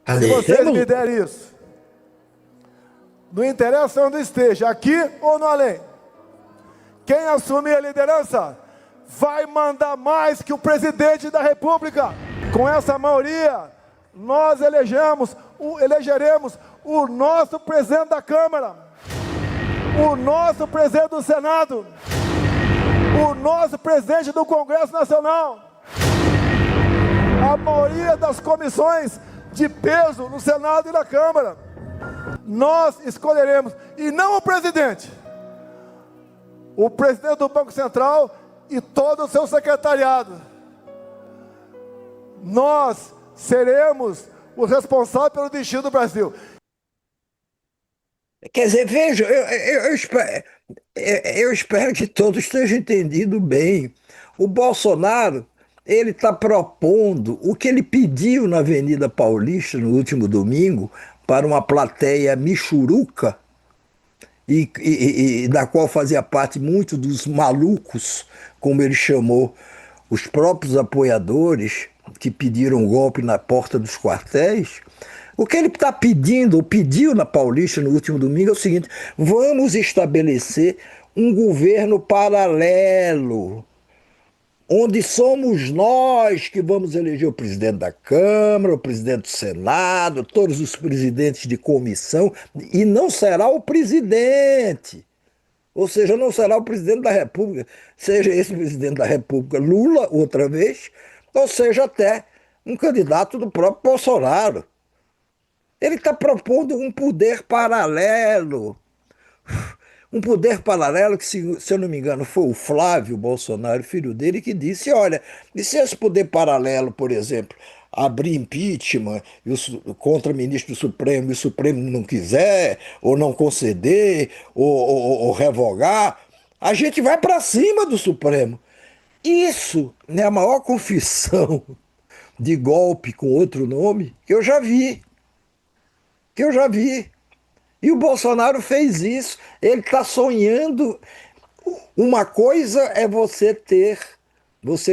Se Cadê? vocês me derem isso, não interessa onde esteja, aqui ou no além, quem assumir a liderança vai mandar mais que o presidente da República. Com essa maioria, nós elegeremos o nosso presidente da Câmara, o nosso presidente do Senado, o nosso presidente do Congresso Nacional, a maioria das comissões de peso no Senado e na Câmara. Nós escolheremos, e não o presidente do Banco Central e todo o seu secretariado. Nós seremos os responsáveis pelo destino do Brasil. Quer dizer, veja, eu espero que todos estejam entendendo bem. O Bolsonaro, ele está propondo o que ele pediu na Avenida Paulista no último domingo para uma plateia michuruca, da qual fazia parte muito dos malucos, como ele chamou, os próprios apoiadores que pediram golpe na porta dos quartéis. O que ele está pedindo, ou pediu na Paulista no último domingo, é o seguinte: vamos estabelecer um governo paralelo, onde somos nós que vamos eleger o presidente da Câmara, o presidente do Senado, todos os presidentes de comissão, e não será o presidente. Ou seja, não será o presidente da República, seja esse presidente da República Lula, outra vez, ou seja até um candidato do próprio Bolsonaro. Ele está propondo um poder paralelo. Um poder paralelo que, se eu não me engano, foi o Flávio Bolsonaro, filho dele, que disse: olha, e se esse poder paralelo, por exemplo, abrir impeachment contra ministro do Supremo, e o Supremo não quiser, ou não conceder, ou revogar, a gente vai para cima do Supremo. Isso é a maior confissão de golpe com outro nome que eu já vi. Que eu já vi. E o Bolsonaro fez isso. Ele está sonhando. Uma coisa é você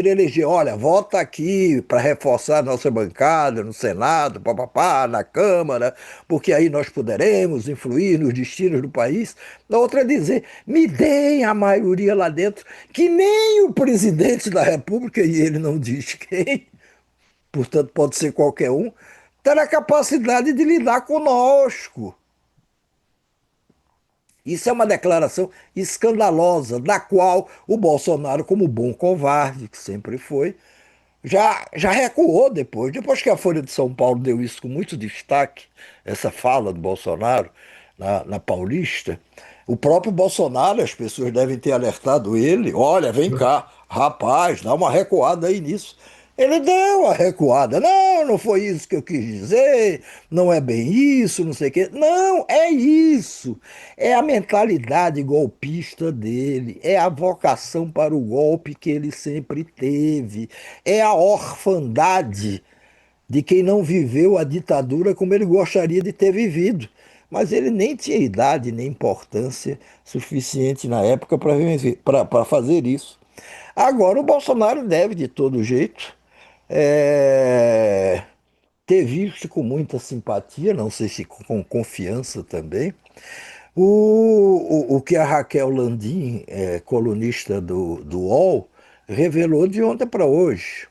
eleger, olha, vota aqui para reforçar a nossa bancada no Senado, papapá, na Câmara, porque aí nós poderemos influir nos destinos do país. A outra é dizer, me deem a maioria lá dentro, que nem o presidente da República, e ele não diz quem, portanto pode ser qualquer um, terá capacidade de lidar conosco. Isso é uma declaração escandalosa, da qual o Bolsonaro, como bom covarde que sempre foi, já recuou depois que a Folha de São Paulo deu isso com muito destaque, essa fala do Bolsonaro na Paulista. O próprio Bolsonaro, as pessoas devem ter alertado ele: olha, vem cá, rapaz, dá uma recuada aí nisso. Ele deu a recuada. Não, não foi isso que eu quis dizer, não é bem isso, não sei o quê. Não, é isso. É a mentalidade golpista dele, é a vocação para o golpe que ele sempre teve, é a orfandade de quem não viveu a ditadura como ele gostaria de ter vivido. Mas ele nem tinha idade nem importância suficiente na época para fazer isso. Agora, o Bolsonaro deve, de todo jeito, é, ter visto com muita simpatia, não sei se com confiança também, o que a Raquel Landim, colunista do UOL, revelou de ontem para hoje,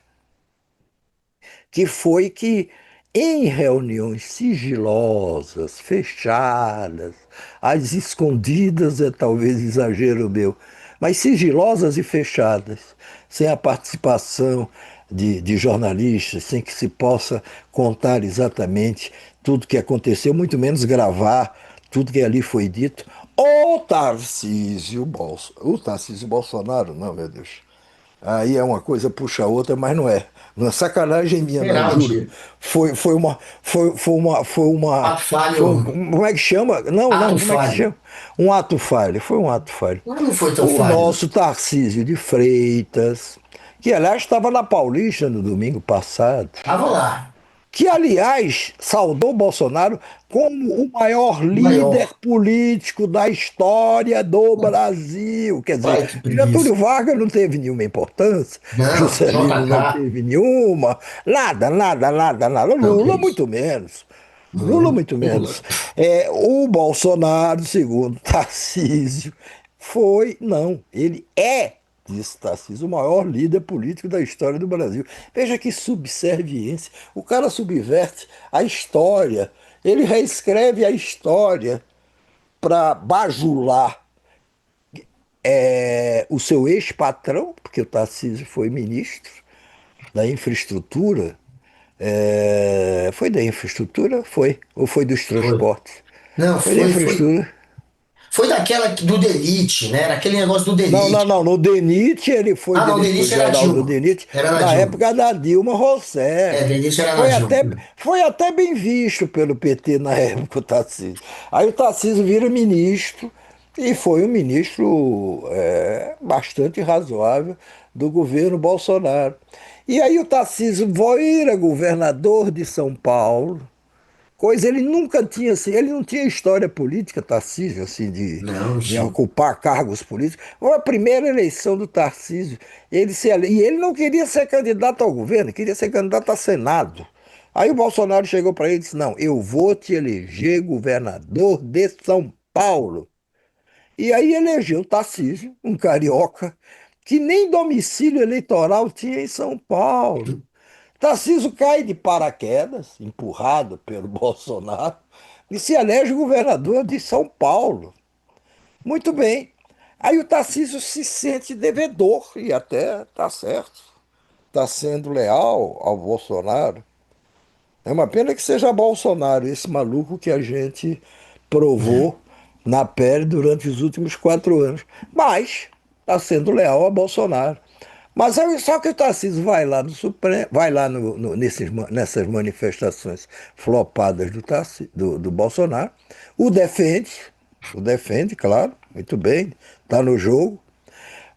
que foi que em reuniões sigilosas, fechadas, as escondidas é talvez exagero meu, mas sigilosas e fechadas, sem a participação de jornalistas, sem que se possa contar exatamente tudo que aconteceu, muito menos gravar tudo que ali foi dito. O Tarcísio Bolsonaro, não, meu Deus. Aí é uma coisa puxa a outra, mas não é. Não é sacanagem minha, não, juro. Geraldi, Foi uma. ato falho, Como é que chama? Não, ato não, como é que falho. chama? Um ato falho. Foi um ato falho. Mas não foi tão O falho. nosso Tarcísio de Freitas, que aliás estava na Paulista no domingo passado, Tava lá. que, aliás, saudou Bolsonaro como o maior O líder maior. político da história do Brasil. Quer dizer, Vai, que preguiça. Getúlio Vargas não teve nenhuma importância, Não, Juscelino não JK. teve nenhuma, nada, nada, nada, nada. Não, que Lula, isso. muito menos. Lula, Lula. muito Lula. menos. O Bolsonaro, segundo Tarcísio, não, ele disse Tarcísio, o maior líder político da história do Brasil. Veja que subserviência. O cara subverte a história, ele reescreve a história para bajular o seu ex-patrão, porque o Tarcísio foi ministro da infraestrutura. Foi da infraestrutura? Foi. Ou foi dos Foi. transportes? Não, Foi da foi. infraestrutura. Foi daquela do Delite, né? Era aquele negócio do Não, não, Delite. não. No DENIT, ele foi Ah, não, o Delite era diretor-geral do Dilma. DENIT Era da na Dilma. época da Dilma É, Rousseff. Delite era da Foi até, Dilma. foi até bem visto pelo PT na época, o Tarcísio. Aí o Tarcísio vira ministro, e foi um ministro bastante razoável do governo Bolsonaro. E aí o Tarcísio vira governador de São Paulo. Coisa, ele nunca tinha, assim, ele não tinha história política, Tarcísio, assim, Não, de Gil. ocupar cargos políticos. Foi a primeira eleição do Tarcísio. E ele não queria ser candidato ao governo, queria ser candidato a Senado. Aí o Bolsonaro chegou para ele e disse: Não, eu vou te eleger governador de São Paulo. E aí elegeu o Tarcísio, um carioca, que nem domicílio eleitoral tinha em São Paulo. Tarcísio cai de paraquedas, empurrado pelo Bolsonaro, e se elege governador de São Paulo. Muito bem. Aí o Tarcísio se sente devedor, e até está certo, está sendo leal ao Bolsonaro. É uma pena que seja Bolsonaro, esse maluco que a gente provou na pele durante os últimos 4 anos. Mas está sendo leal a Bolsonaro. Mas aí, só que o Tarcísio vai lá no Supremo, vai lá nessas manifestações flopadas do Bolsonaro, o defende, claro, muito bem, está no jogo,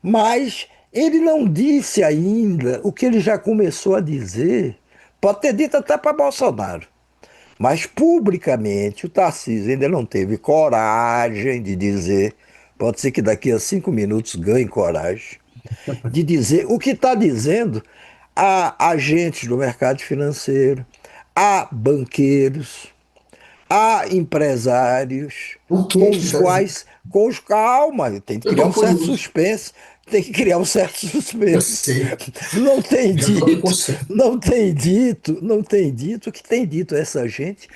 mas ele não disse ainda o que ele já começou a dizer, pode ter dito até para Bolsonaro, mas publicamente o Tarcísio ainda não teve coragem de dizer, pode ser que daqui a 5 minutos ganhe coragem, de dizer o que está dizendo a agentes do mercado financeiro, a banqueiros, a empresários, O que com que ele os tá dizendo? quais, calma, tem que Eu criar tô um certo curioso. suspense, tem que criar um certo Eu suspense. sei. Não tem Já tô me dito, coçando. não tem dito o que tem dito essa gente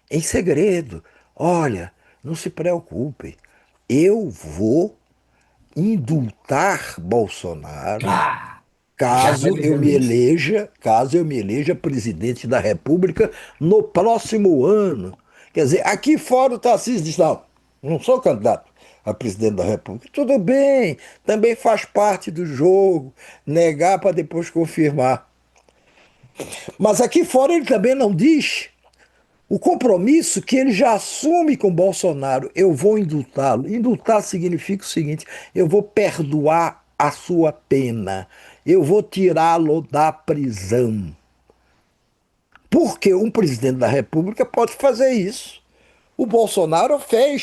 em segredo. Olha, não se preocupem, eu vou indultar Bolsonaro Ah, já vai dizendo isso. caso eu me eleja presidente da República no próximo ano. Quer dizer, aqui fora o Tarcísio diz, não, não sou candidato a presidente da República. Tudo bem, também faz parte do jogo, negar para depois confirmar. Mas aqui fora ele também não diz o compromisso que ele já assume com Bolsonaro, eu vou indultá-lo. Indultar significa o seguinte: eu vou perdoar a sua pena, eu vou tirá-lo da prisão. Porque um presidente da República pode fazer isso. O Bolsonaro fez